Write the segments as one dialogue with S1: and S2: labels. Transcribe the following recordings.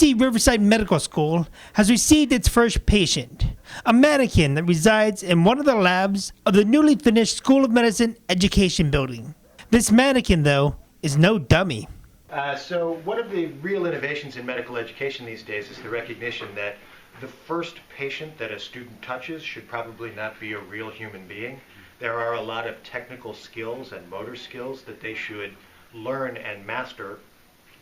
S1: UC Riverside Medical School has received its first patient, a mannequin that resides in one of the labs of the newly finished School of Medicine Education building. This mannequin, though, is no dummy.
S2: So one of the real innovations in medical education these days is the recognition that the first patient that a student touches should probably not be a real human being. There are a lot of technical skills and motor skills that they should learn and master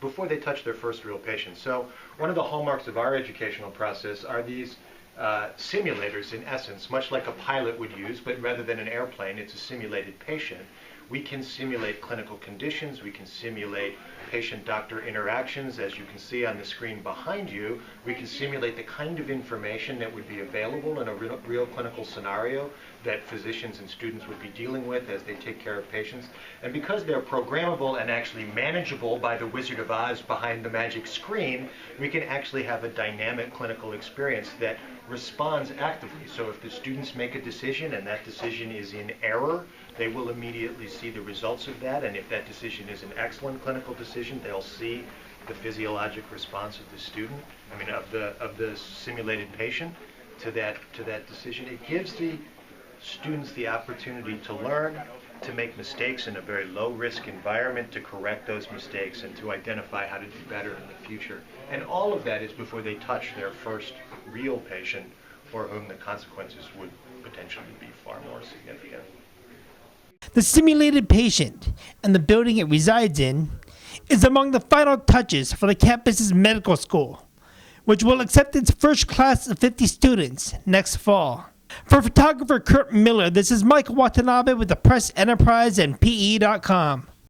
S2: before they touch their first real patient. So one of the hallmarks of our educational process are these simulators, in essence, much like a pilot would use, but rather than an airplane, it's a simulated patient. We can simulate clinical conditions, we can simulate patient-doctor interactions. As you can see on the screen behind you, we can simulate the kind of information that would be available in a real clinical scenario that physicians and students would be dealing with as they take care of patients. And because they're programmable and actually manageable by the Wizard of Oz behind the magic screen, we can actually have a dynamic clinical experience that responds actively. So if the students make a decision and that decision is in error, they will immediately see the results of that, and if that decision is an excellent clinical decision, they'll see the physiologic response of the student, of the simulated patient to that decision. It gives the students the opportunity to learn, to make mistakes in a very low-risk environment, to correct those mistakes, and to identify how to do better in the future. And all of that is before they touch their first real patient, for whom the consequences would potentially be far more significant.
S1: The simulated patient and the building it resides in is among the final touches for the campus's medical school, which will accept its first class of 50 students next fall. For photographer Kurt Miller, this is Michael Watanabe with the Press Enterprise and PE.com.